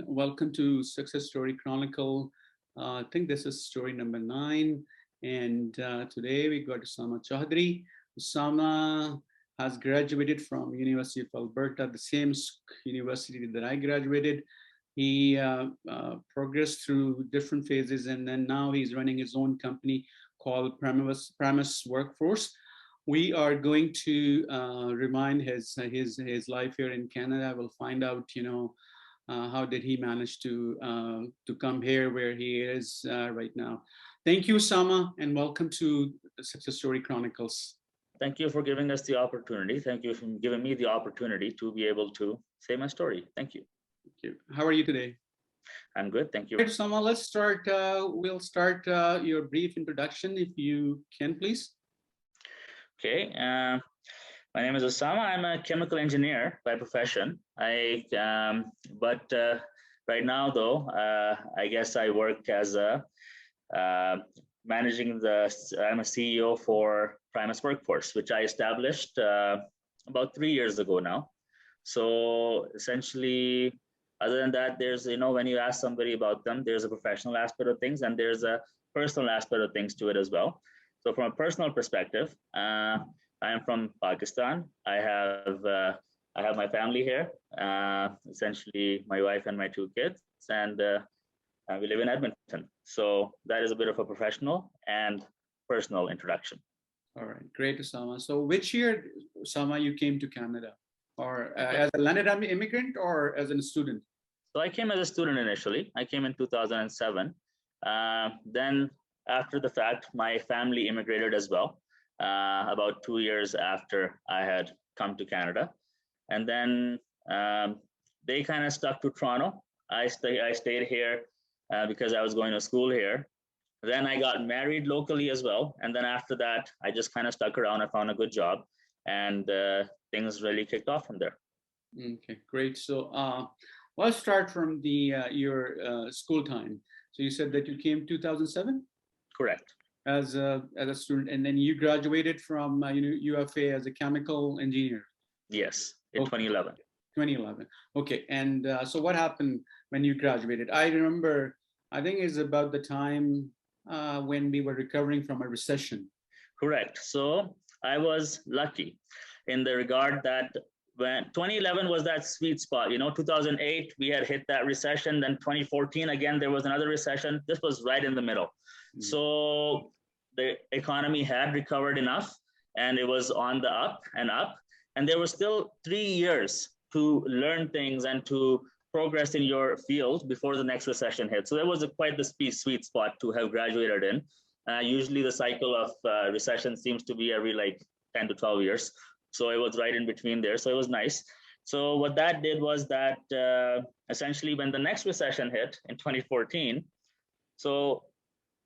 Welcome to Success Story Chronicle. I think this is story number 9. And today we got Usama Chaudhary. Usama has graduated from University of Alberta, the same university that I graduated. He progressed through different phases, and then now he's running his own company called Primus Workforce. We are going to remind his life here in Canada. We'll find out, how did he manage to come here where he is right now. Thank you, Sama, and welcome to the Success Story Chronicles. Thank you for giving us the opportunity. Thank you for giving me the opportunity to be able to say my story. Thank you. Thank you. How are you today? I'm good. Thank you. Right, Sama, let's start. We'll start your brief introduction, if you can, please. Okay. My name is Usama. I'm a chemical engineer by profession. But right now, though, I guess I work as a I'm a CEO for Primus Workforce, which I established about 3 years ago now. So essentially, other than that, there's, when you ask somebody about them, there's a professional aspect of things and there's a personal aspect of things to it as well. So from a personal perspective, I am from Pakistan. I have my family here, essentially my wife and my 2 kids, and we live in Edmonton. So that is a bit of a professional and personal introduction. All right, great, Usama. So which year, Usama, you came to Canada? Or as a landed immigrant or as a student? So I came as a student initially. I came in 2007. Then after the fact, my family immigrated as well, about 2 years after I had come to Canada. And then they kind of stuck to Toronto. I stayed here because I was going to school here. Then I got married locally as well. And then after that, I just kind of stuck around. I found a good job and things really kicked off from there. Okay, great. So let's start from your school time. So you said that you came 2007? Correct. As a student, and then you graduated from UFA as a chemical engineer. Yes, in 2011. 2011. Okay, and so what happened when you graduated? I remember, I think it's about the time when we were recovering from a recession. Correct. So I was lucky in the regard that when 2011 was that sweet spot, 2008, we had hit that recession. Then 2014, again, there was another recession. This was right in the middle. Mm-hmm. So the economy had recovered enough and it was on the up. And there were still 3 years to learn things and to progress in your field before the next recession hit. So that was quite the sweet spot to have graduated in. Usually the cycle of recession seems to be every 10 to 12 years. So it was right in between there. So it was nice. So what that did was that essentially when the next recession hit in 2014, so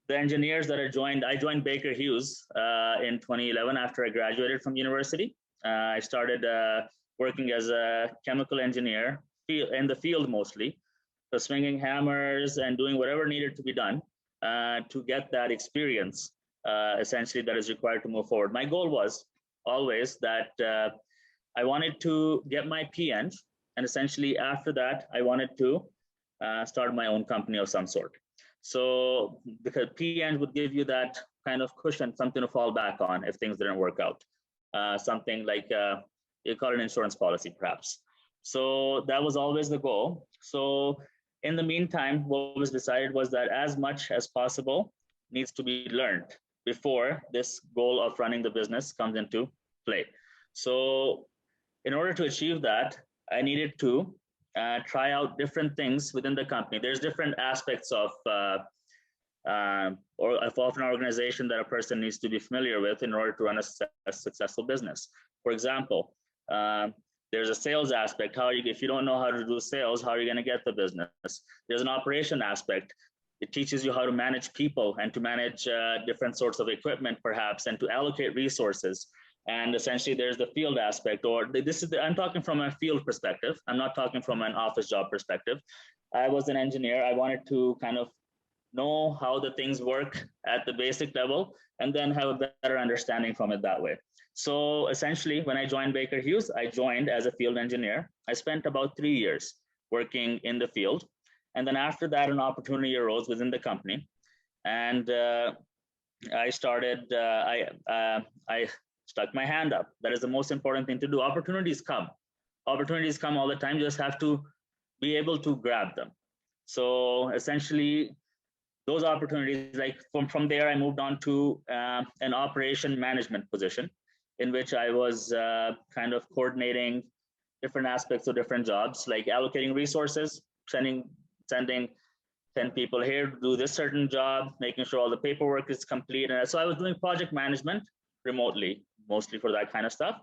the engineers that I joined Baker Hughes in 2011 after I graduated from university. I started working as a chemical engineer in the field mostly, so swinging hammers and doing whatever needed to be done to get that experience essentially that is required to move forward. My goal was always that I wanted to get my P.Eng, and essentially after that, I wanted to start my own company of some sort. So because P.Eng would give you that kind of cushion, something to fall back on if things didn't work out. Something like you call it an insurance policy, perhaps. So that was always the goal. So in the meantime, what was decided was that as much as possible needs to be learned before this goal of running the business comes into play. So in order to achieve that, I needed to try out different things within the company. There's different aspects of an organization that a person needs to be familiar with in order to run a successful business. For example, there's a sales aspect. If you don't know how to do sales, how are you going to get the business? There's an operation aspect. It teaches you how to manage people and to manage different sorts of equipment, perhaps, and to allocate resources. And essentially, there's the field aspect, I'm talking from a field perspective. I'm not talking from an office job perspective. I was an engineer. I wanted to kind of know how the things work at the basic level, and then have a better understanding from it that way. So essentially, when I joined Baker Hughes, I joined as a field engineer. I spent about 3 years working in the field. And then after that, an opportunity arose within the company. And I started, I stuck my hand up. That is the most important thing to do. Opportunities come. Opportunities come all the time. You just have to be able to grab them. So essentially, those opportunities, like from there, I moved on to an operation management position in which I was kind of coordinating different aspects of different jobs, like allocating resources, sending 10 people here to do this certain job, making sure all the paperwork is complete. And so I was doing project management remotely, mostly for that kind of stuff,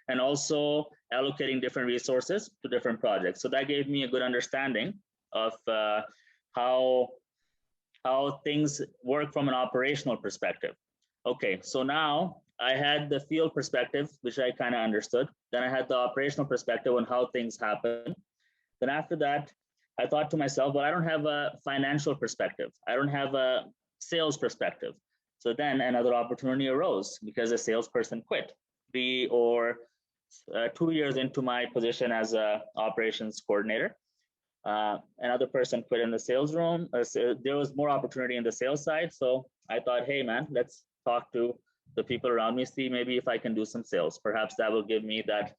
and also allocating different resources to different projects. So that gave me a good understanding of how things work from an operational perspective. Okay, so now I had the field perspective, which I kind of understood. Then I had the operational perspective on how things happen. Then after that, I thought to myself, well, I don't have a financial perspective. I don't have a sales perspective. So then another opportunity arose because a salesperson quit 2 years into my position as a operations coordinator. Another person quit in the sales room. So there was more opportunity in the sales side. So I thought, hey, man, let's talk to the people around me, see maybe if I can do some sales. Perhaps that will give me that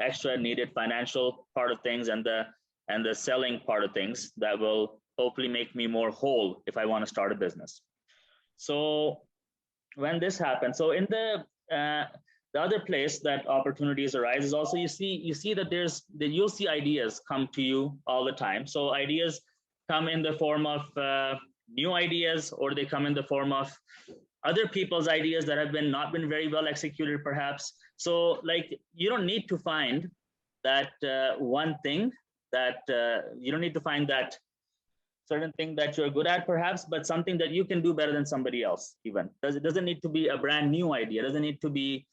extra needed financial part of things and the selling part of things that will hopefully make me more whole if I want to start a business. So when this happened, so in the other place that opportunities arise is also you see that you'll see ideas come to you all the time. So ideas come in the form of new ideas, or they come in the form of other people's ideas that have not been very well executed, perhaps. So like you don't need to find that one thing that you don't need to find that certain thing that you're good at, perhaps, but something that you can do better than somebody else. Even it doesn't need to be a brand new idea. It doesn't need to be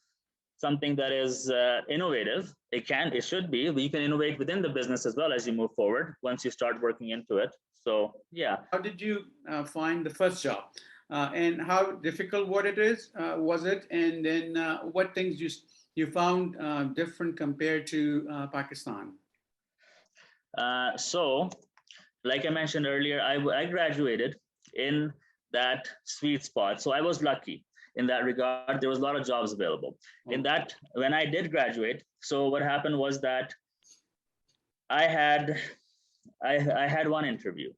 something that is innovative. It should be, but you can innovate within the business as well as you move forward once you start working into it. So yeah. How did you find the first job, and how difficult was it, and then what things you found different compared to Pakistan? So, like I mentioned earlier, I graduated in that sweet spot. So I was lucky in that regard. There was a lot of jobs available. In that, when I did graduate, so what happened was that I had one interview,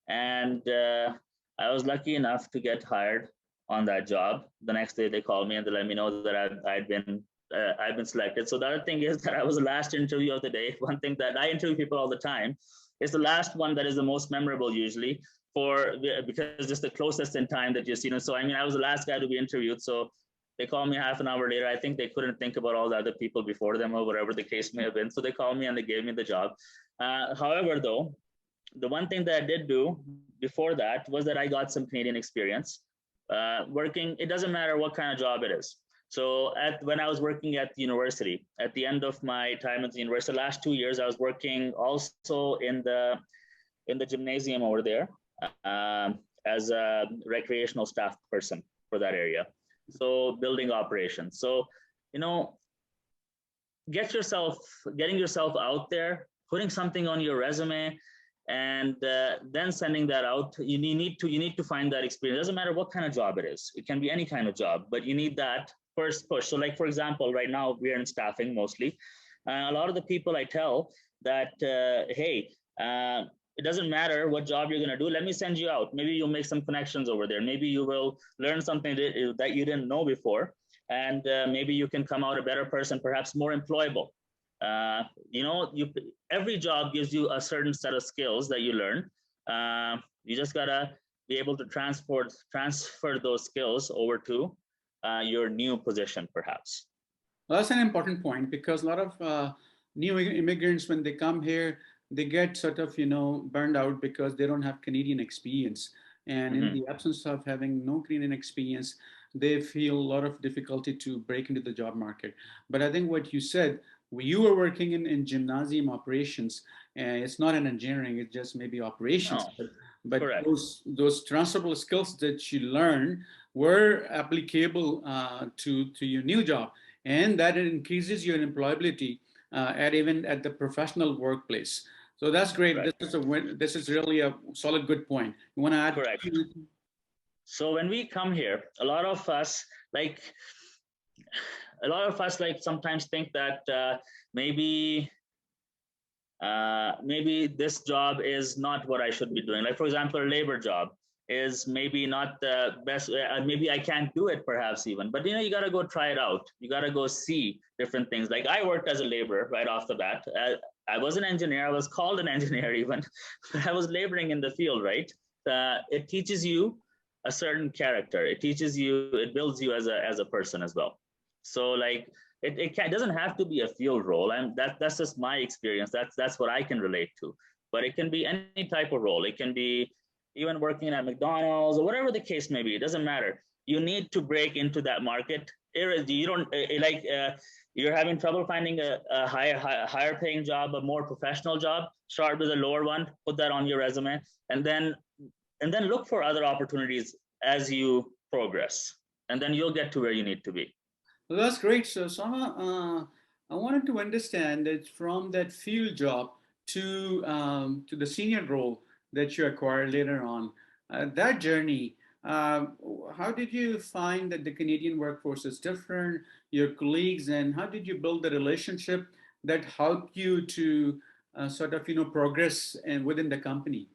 and I was lucky enough to get hired on that job. The next day they called me and they let me know that I'd been selected. So the other thing is that I was the last interview of the day. One thing that I interview people all the time, it's the last one that is the most memorable usually because it's the closest in time that you've seen. And so, I mean, I was the last guy to be interviewed. So they called me half an hour later. I think they couldn't think about all the other people before them or whatever the case may have been. So they called me and they gave me the job. However, though, the one thing that I did do before that was that I got some Canadian experience working. It doesn't matter what kind of job it is. So when I was working at the university, at the end of my time at the university, the last 2 years, I was working also in the gymnasium over there as a recreational staff person for that area. So building operations. So, getting yourself out there, putting something on your resume, and then sending that out. You need to find that experience. It doesn't matter what kind of job it is. It can be any kind of job, but you need that first push. So like, for example, right now we're in staffing mostly. A lot of the people I tell that, hey, it doesn't matter what job you're going to do. Let me send you out. Maybe you'll make some connections over there. Maybe you will learn something that you didn't know before. And maybe you can come out a better person, perhaps more employable. Every job gives you a certain set of skills that you learn. You just gotta be able to transfer those skills over to your new position, perhaps. Well, that's an important point, because a lot of new immigrants, when they come here, they get sort of burned out because they don't have Canadian experience, and in the absence of having no Canadian experience, they feel a lot of difficulty to break into the job market. But I think what you said, you were working in gymnasium operations, and it's not in engineering, it's just maybe operations. No. but Correct. those transferable skills that you learn were applicable to your new job, and that it increases your employability at even at the professional workplace. So that's great. Correct. This is really a solid good point. You want to add? Correct. So when we come here, a lot of us like sometimes think that maybe maybe this job is not what I should be doing. Like, for example, a labor job is maybe not the best. Maybe I can't do it, perhaps even. But you got to go try it out. You got to go see different things. Like, I worked as a laborer right off the bat. I was an engineer. I was called an engineer even, but I was laboring in the field, right? It teaches you a certain character. It teaches you. It builds you as a person as well. So like, it doesn't have to be a field role. That's just my experience. That's what I can relate to. But it can be any type of role. It can be even working at McDonald's or whatever the case may be. It doesn't matter. You need to break into that market. You don't you're having trouble finding a higher paying job, a more professional job. Start with a lower one. Put that on your resume, and then look for other opportunities as you progress, and then you'll get to where you need to be. Well, that's great. So, Sama, I wanted to understand that from that field job to the senior role that you acquired later on, that journey. How did you find that the Canadian workforce is different, your colleagues, and how did you build the relationship that helped you to sort of progress and within the company?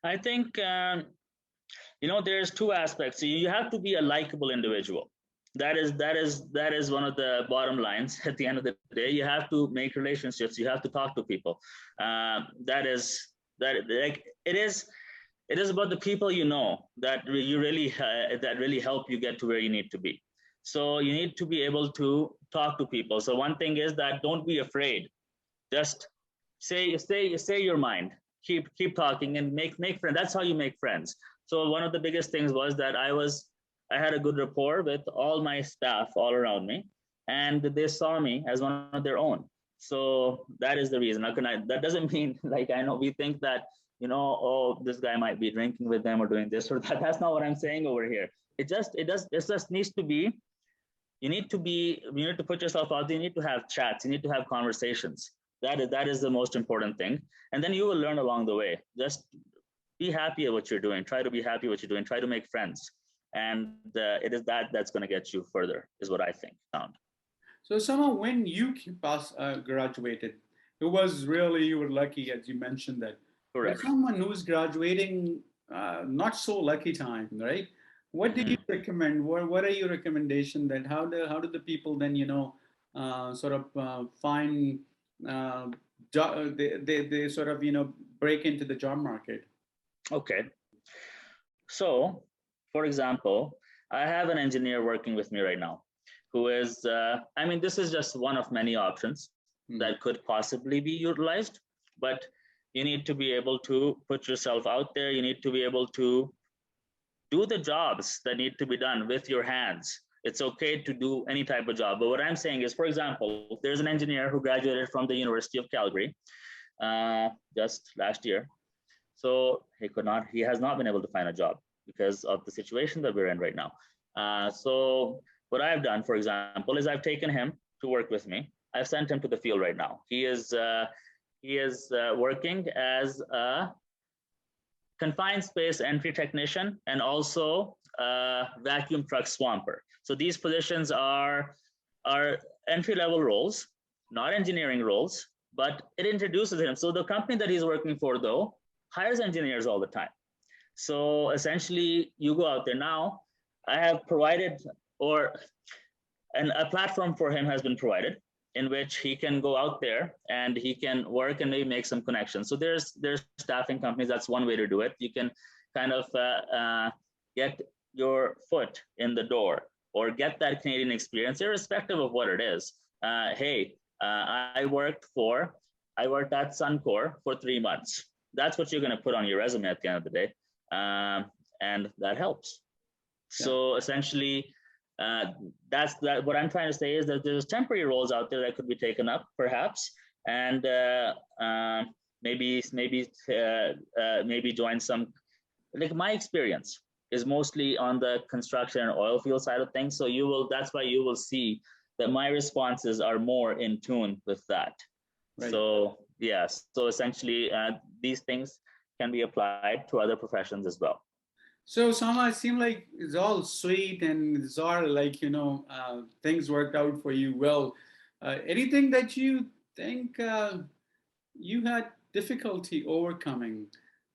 I think there's two aspects. So you have to be a likable individual. That is one of the bottom lines. At the end of the day, you have to make relationships. You have to talk to people. That is like it is about the people that you really that really help you get to where you need to be. So you need to be able to talk to people. So one thing is that don't be afraid. Just say your mind. Keep talking and make friends. That's how you make friends. So one of the biggest things was that I had a good rapport with all my staff all around me, and they saw me as one of their own. So that is the reason. That doesn't mean, like, I know we think that, oh, this guy might be drinking with them or doing this or that. That's not what I'm saying over here. It just needs to be, you need to put yourself out there. You need to have chats. You need to have conversations. That is the most important thing. And then you will learn along the way. Just be happy at what you're doing. Try to be happy at what you're doing. Try to make friends. And it is that's going to get you further, is what I think. So, Sama, when you graduated, it was really, you were lucky, as you mentioned that. Correct. For someone who's graduating, not so lucky time, right? What did you recommend? What are your recommendations? That how do the people then sort of find they sort of break into the job market? Okay. So, for example, I have an engineer working with me right now who is, this is just one of many options that could possibly be utilized, but you need to be able to put yourself out there. You need to be able to do the jobs that need to be done with your hands. It's okay to do any type of job. But what I'm saying is, for example, there's an engineer who graduated from the University of Calgary just last year. So he has not been able to find a job because of the situation that we're in right now. So what I've done, for example, is I've taken him to work with me. I've sent him to the field right now. He is working as a confined space entry technician and also a vacuum truck swamper. So these positions are entry-level roles, not engineering roles, but it introduces him. So the company that he's working for, though, hires engineers all the time. So essentially, you go out there now. I have provided, a platform for him has been provided in which he can go out there and he can work and maybe make some connections. So there's staffing companies. That's one way to do it. You can kind of get your foot in the door or get that Canadian experience, irrespective of what it is. I worked at Suncor for 3 months. That's what you're going to put on your resume at the end of the day. And that helps. Yeah. So essentially, what I'm trying to say is that there's temporary roles out there that could be taken up, perhaps, and maybe join some, like my experience is mostly on the construction and oil field side of things. So that's why you will see that my responses are more in tune with that. Right. So yes, so essentially these things can be applied to other professions as well. So Usama, it seemed like it's all sweet and it's all like, things worked out for you well. Anything that you think you had difficulty overcoming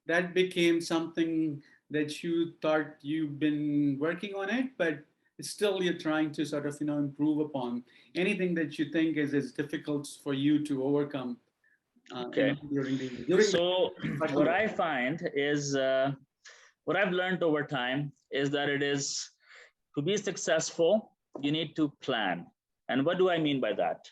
that became something that you thought you've been working on it, but still you're trying to sort of, improve upon? Anything that you think is difficult for you to overcome Okay. So what I find is, what I've learned over time is that it is, to be successful, you need to plan. And what do I mean by that?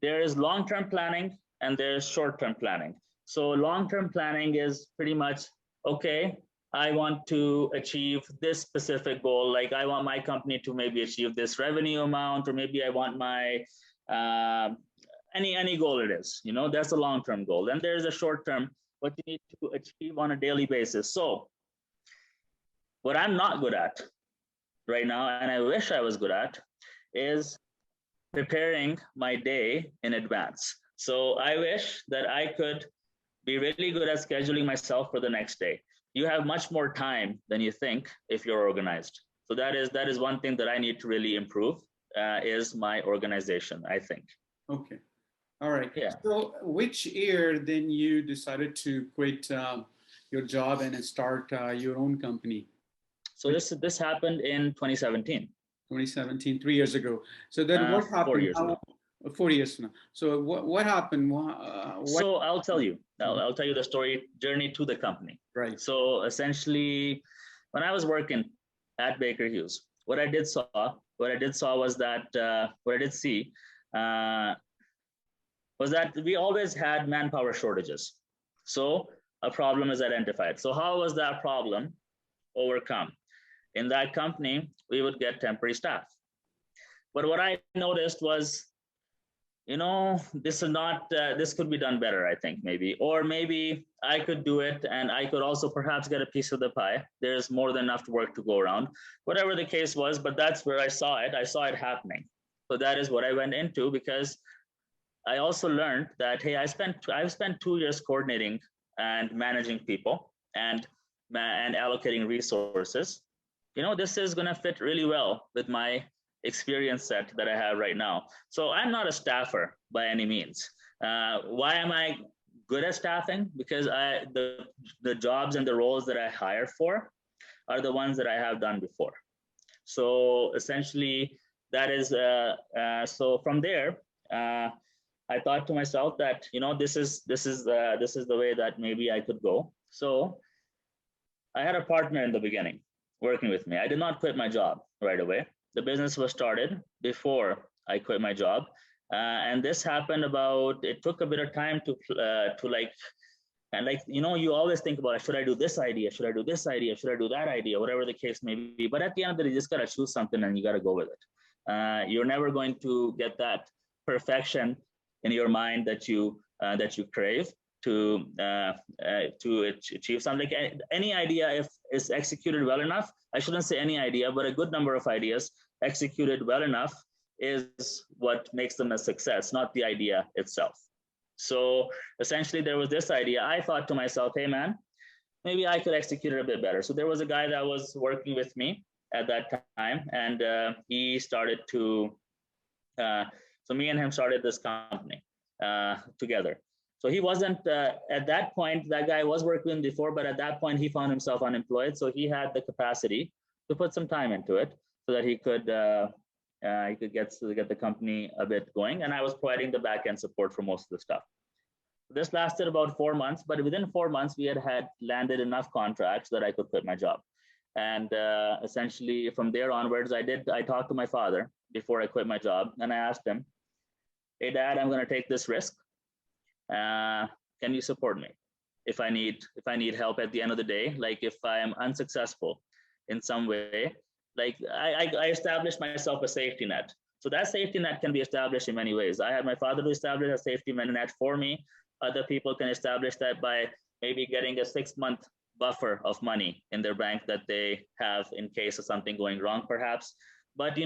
There is long-term planning and there's short-term planning. So long-term planning is pretty much, okay, I want to achieve this specific goal. Like I want my company to maybe achieve this revenue amount, or maybe I want my, any goal it is, that's the long-term goal. Then there's a short-term, what you need to achieve on a daily basis. So what I'm not good at right now, and I wish I was good at, is preparing my day in advance. So I wish that I could be really good at scheduling myself for the next day. You have much more time than you think if you're organized. So that is one thing that I need to really improve, is my organization, I think. Okay. All right. Yeah. So which year then you decided to quit your job and start your own company? So this happened in 2017. 2017, 3 years ago. So then what happened? 4 years now. 4 years now. So what happened? So I'll tell you. I'll tell you the journey to the company. Right. So essentially, when I was working at Baker Hughes, what I did see was that we always had manpower shortages. So a problem is identified. So how was that problem overcome? In that company, we would get temporary staff. But what I noticed was, this is not, this could be done better, I think, maybe. Or maybe I could do it and I could also perhaps get a piece of the pie. There's more than enough work to go around. Whatever the case was, but that's where I saw it. I saw it happening. So that is what I went into, because I also learned that, hey, I've spent 2 years coordinating and managing people and allocating resources. This is going to fit really well with my experience set that I have right now. So I'm not a staffer by any means. Why am I good at staffing? Because the jobs and the roles that I hire for are the ones that I have done before. So essentially, that is so from there. I thought to myself that this is the way that maybe I could go. So I had a partner in the beginning working with me. I did not quit my job right away. The business was started before I quit my job, and this happened it took a bit of time to you always think about, should I do this idea? Should I do this idea? Should I do that idea? Whatever the case may be. But at the end of the day, you just got to choose something and you got to go with it. You're never going to get that perfection in your mind that you crave to achieve something. Like any idea, if it's executed well enough, I shouldn't say any idea, but a good number of ideas executed well enough is what makes them a success, not the idea itself. So essentially, there was this idea. I thought to myself, hey man, maybe I could execute it a bit better. So there was a guy that was working with me at that time, and he started to so me and him started this company together. So he wasn't, at that point, that guy was working before, but at that point he found himself unemployed. So he had the capacity to put some time into it so that he could get the company a bit going. And I was providing the back end support for most of the stuff. This lasted about 4 months, but within 4 months, we had landed enough contracts that I could quit my job. And essentially from there onwards, I talked to my father before I quit my job, and I asked him, hey dad, I'm going to take this risk. Can you support me if I need help at the end of the day? Like if I am unsuccessful in some way, like I established myself a safety net. So that safety net can be established in many ways. I had my father to establish a safety net for me. Other people can establish that by maybe getting a 6-month buffer of money in their bank that they have in case of something going wrong, perhaps. But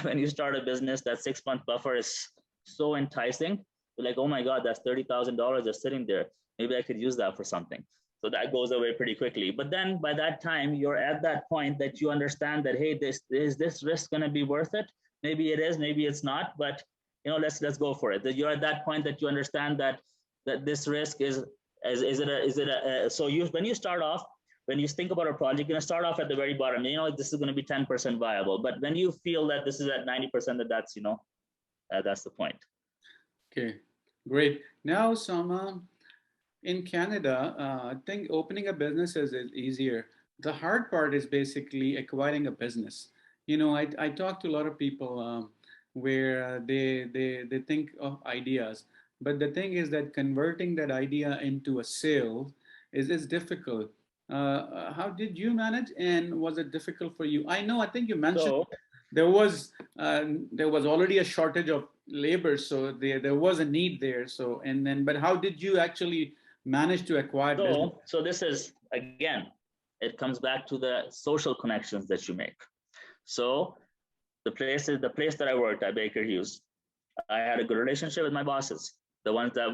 when you start a business, that 6-month buffer is so enticing. You're like, oh my God, that's $30,000 just sitting there. Maybe I could use that for something. So that goes away pretty quickly. But then by that time, you're at that point that you understand that, hey, is this risk going to be worth it? Maybe it is, maybe it's not. But let's go for it. That you're at that point that you understand that this risk is so when you start off, when you think about a project, you're going to start off at the very bottom. This is going to be 10% viable. But when you feel that this is at 90%, that's the point. Okay, great. Now, Sama, in Canada, I think opening a business is easier. The hard part is basically acquiring a business. I talk to a lot of people where they think of ideas, but the thing is that converting that idea into a sale is difficult. How did you manage, and was it difficult for you? I think you mentioned there was already a shortage of labor, so there was a need there. So but how did you actually manage to acquire business? So this is, again, it comes back to the social connections that you make. So the place that I worked at, Baker Hughes, I had a good relationship with my bosses, the ones that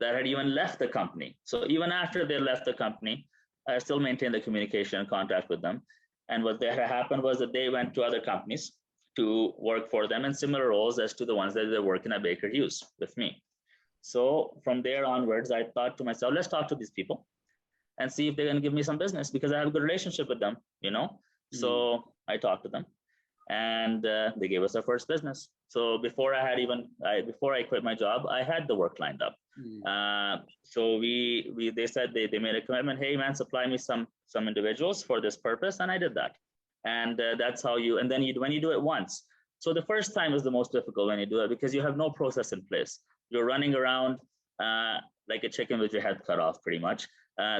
had even left the company. So even after they left the company, I still maintained the communication and contact with them. And what had happened was that they went to other companies to work for them in similar roles as to the ones that they're working at Baker Hughes with me. So from there onwards, I thought to myself, let's talk to these people and see if they're going to give me some business, because I have a good relationship with them, So I talked to them, and they gave us our first business. So before I quit my job, I had the work lined up. So they said they made a commitment. Hey man, supply me some individuals for this purpose, and I did that. And that's how and then when you do it once. So the first time is the most difficult when you do it, because you have no process in place. You're running around like a chicken with your head cut off, pretty much.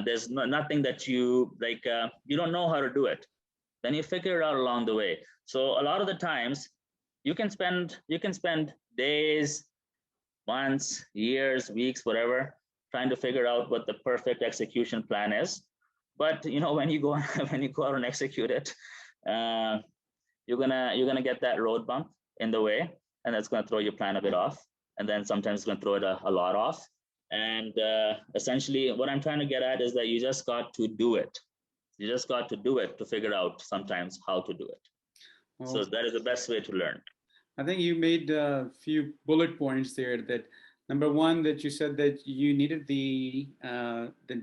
There's nothing that you you don't know how to do it. Then you figure it out along the way. So a lot of the times you can spend days, months, years, weeks, whatever, trying to figure out what the perfect execution plan is. But when you go out and execute it, you're gonna get that road bump in the way, and that's gonna throw your plan a bit off. And then sometimes it's gonna throw it a lot off. And essentially what I'm trying to get at is that you just got to do it. You just got to do it to figure out sometimes how to do it. Well, so that is the best way to learn. I think you made a few bullet points there. That number one, that you said that you needed the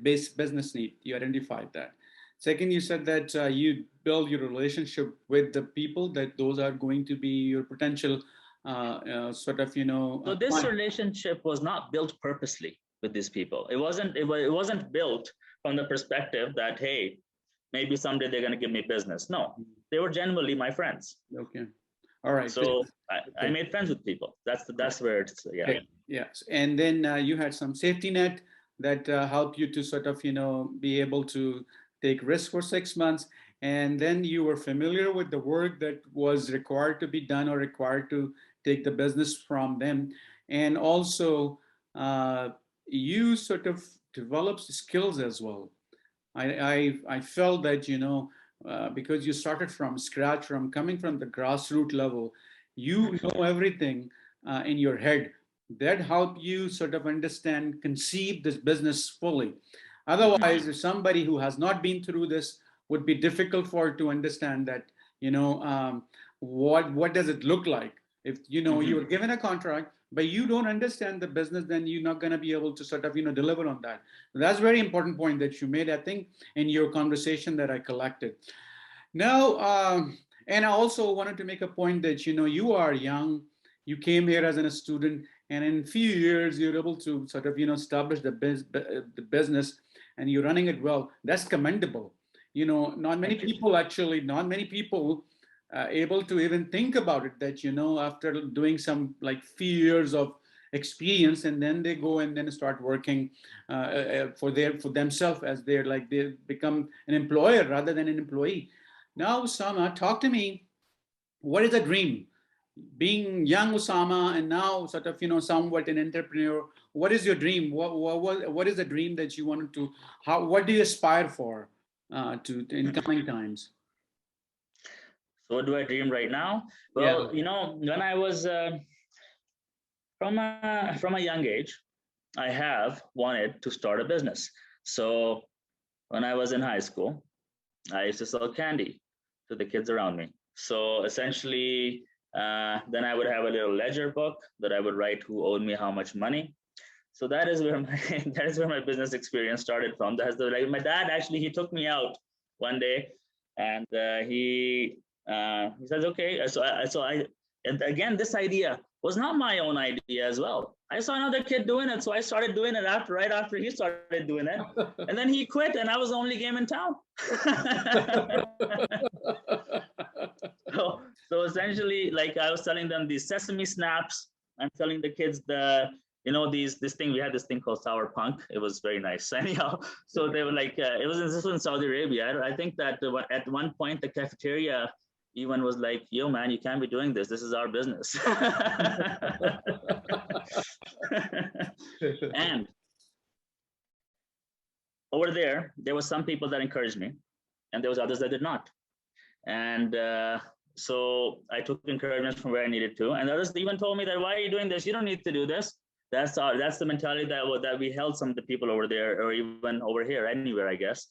base business need. You identified that. Second, you said that you build your relationship with the people, that those are going to be your potential sort of, So this relationship was not built purposely with these people. It wasn't built from the perspective that, hey, maybe someday they're going to give me business. No, they were genuinely my friends. Okay. All right. So I made friends with people. That's where it's, yeah. Okay. Yes. And then you had some safety net that helped you to sort of, be able to take risks for 6 months. And then you were familiar with the work that was required to be done or required to take the business from them. And also you sort of developed skills as well. I felt that, because you started from scratch, from coming from the grassroots level, you know everything in your head. That helped you sort of understand, conceive this business fully. Otherwise, if somebody who has not been through this, would be difficult for to understand that, what does it look like? If, you were given a contract, but you don't understand the business, then you're not going to be able to sort of, deliver on that. That's a very important point that you made, I think, in your conversation that I collected. Now, and I also wanted to make a point that, you are young, you came here as a student, and in a few years, you're able to sort of, establish the business, and you're running it well. That's commendable. Not many people able to even think about it, that, after doing some like few years of experience, and then they go and then start working for themselves, as they become an employer rather than an employee. Now, Usama, talk to me. What is the dream? being young Usama and now sort of, somewhat an entrepreneur, what is your dream? What is the dream that you wanted to, what do you aspire for to in coming times? So what do I dream right now? Yeah. Well, when I was from a young age, I have wanted to start a business. So when I was in high school, I used to sell candy to the kids around me. So essentially, then I would have a little ledger book that I would write who owed me how much money. So that is where my that is where my business experience started from. That's like my dad actually he took me out one day, and he says, okay. So I and again, this idea was not my own idea as well. I saw another kid doing it, so I started doing it right after he started doing it, and then he quit, and I was the only game in town. So essentially, like I was telling them these sesame snaps. I'm telling the kids this thing. We had this thing called sour punk. It was very nice. Anyhow, so they were like, this was in Saudi Arabia. I think that at one point the cafeteria even was like, "Yo, man, you can't be doing this. This is our business." And over there was some people that encouraged me, and there was others that did not. And so I took encouragement from where I needed to, and others even told me that, why are you doing this? You don't need to do this. That's the mentality that we held some of the people over there, or even over here, anywhere, I guess.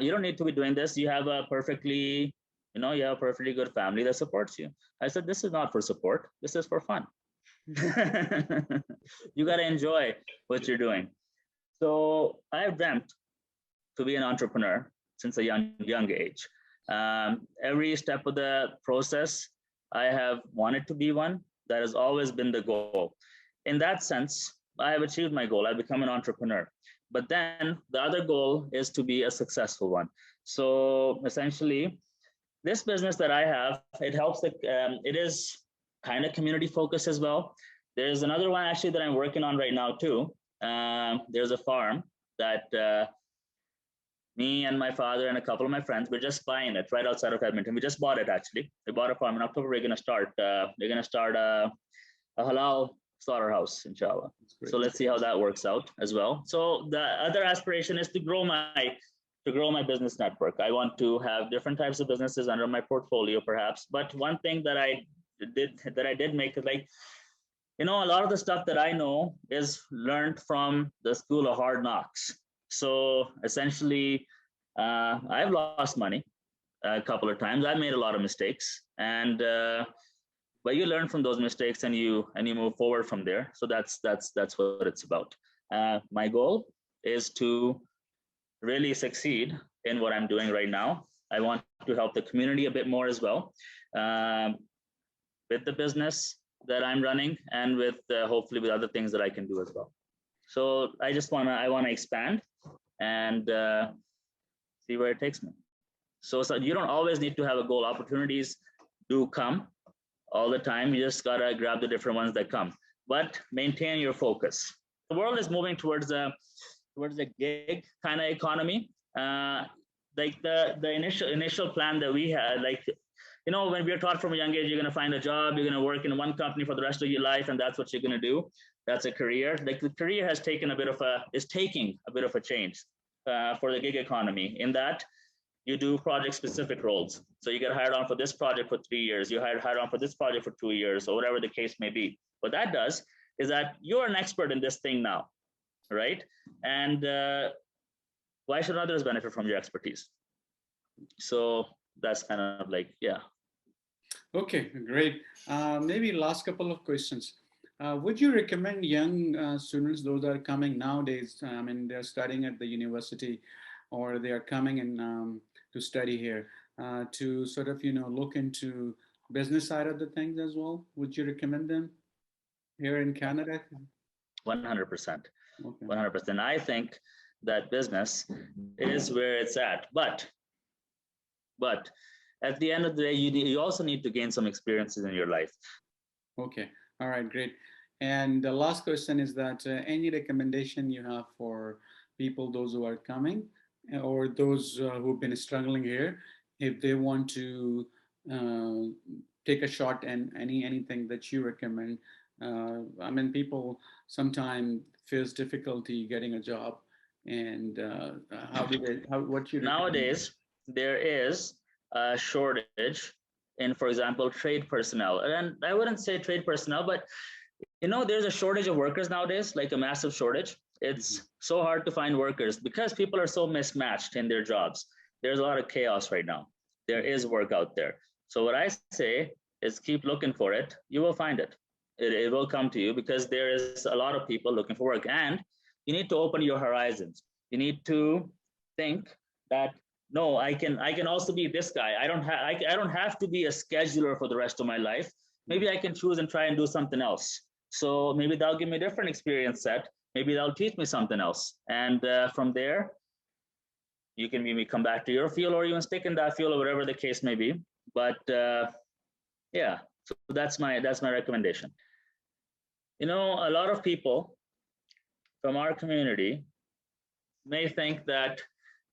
You don't need to be doing this. You have a perfectly good family that supports you. I said, this is not for support. This is for fun. You got to enjoy what you're doing. So I've dreamt to be an entrepreneur since a young age. Every step of the process, I have wanted to be one. That has always been the goal. In that sense, I have achieved my goal. I've become an entrepreneur. But then the other goal is to be a successful one. So essentially, this business that I have, it is kind of community focused as well. There's another one actually that I'm working on right now too. There's a farm that me and my father and a couple of my friends, we're just buying it right outside of Edmonton. We just bought it actually. We bought a farm in October. We're gonna start a halal slaughterhouse, inshallah. So let's see how that works out as well. So the other aspiration is to grow my business network. I want to have different types of businesses under my portfolio, perhaps. But one thing that I did make is like, a lot of the stuff that I know is learned from the school of hard knocks. So essentially, I've lost money a couple of times. I've made a lot of mistakes, and but you learn from those mistakes and you move forward from there. So that's what it's about. My goal is to really succeed in what I'm doing right now. I want to help the community a bit more as well, with the business that I'm running, and with hopefully with other things that I can do as well. So I wanna expand and see where it takes me. So you don't always need to have a goal. Opportunities do come all the time. You just gotta grab the different ones that come, but maintain your focus. The world is moving towards a gig kind of economy. Like the initial plan that we had, like, when we are taught from a young age, you're gonna find a job, you're gonna work in one company for the rest of your life, and that's what you're gonna do. That's a career. Like the career has taking a bit of a change for the gig economy, in that you do project specific roles. So you get hired on for this project for 3 years, you hired on for this project for 2 years, or whatever the case may be. What that does is that you're an expert in this thing now, right? And why should others benefit from your expertise? So that's kind of like, yeah. Okay, great. Maybe last couple of questions. Would you recommend young students, those that are coming nowadays, I mean, they're studying at the university, or they are coming in to study here, to sort of, look into business side of the things as well? Would you recommend them here in Canada? 100%. Okay. 100%. I think that business is where it's at. But at the end of the day, you also need to gain some experiences in your life. Okay. All right, great. And the last question is that any recommendation you have for people, those who are coming, or those who've been struggling here, if they want to take a shot and anything that you recommend. I mean, people sometimes face difficulty getting a job, and how do they? How what you recommend? Nowadays, there is a shortage in, for example, trade personnel. And I wouldn't say trade personnel, but there's a shortage of workers nowadays, like a massive shortage. Mhm. It's so hard to find workers because people are so mismatched in their jobs. There's a lot of chaos right now. There is work out there. So what I say is keep looking for it. You will find it. It will come to you because there is a lot of people looking for work, and you need to open your horizons. You need to think that no, I can also be this guy. I don't have to be a scheduler for the rest of my life. Maybe I can choose and try and do something else. So maybe that'll give me a different experience set. Maybe that'll teach me something else. And from there, you can maybe come back to your field or even stick in that field or whatever the case may be. But yeah, so that's my recommendation. A lot of people from our community may think that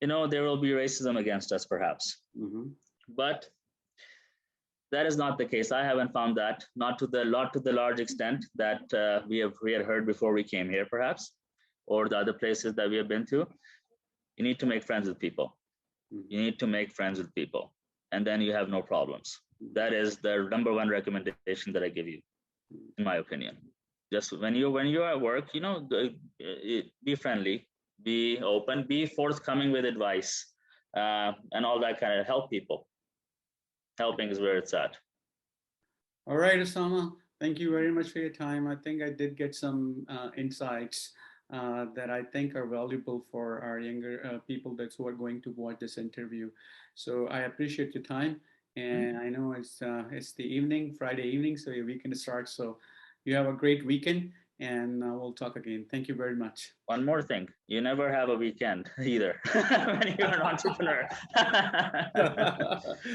there will be racism against us perhaps, Mhm. but that is not the case. I haven't found that, not to the large extent that we had heard before we came here, perhaps, or the other places that we have been to. You need to make friends with people. You need to make friends with people, and then you have no problems. That is the number one recommendation that I give you, in my opinion. Just when you're at work, be friendly, be open, be forthcoming with advice, and all that kind of help people. Helping is where it's at. All right, Osama, thank you very much for your time. I think I did get some insights that I think are valuable for our younger people that's who are going to watch this interview. So I appreciate your time, and I know it's the evening, Friday evening, so your weekend starts. So you have a great weekend, and we'll talk again. Thank you very much. One more thing, you never have a weekend either when you're an entrepreneur.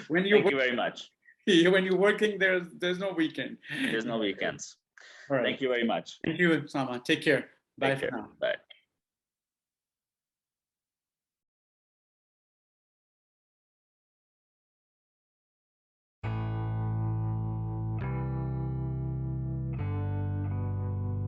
when you Thank you very much. when you're working, there's no weekend. There's no weekends. All right. Thank you very much. Thank you, Osama. Take care. Bye Take for care. now. Bye.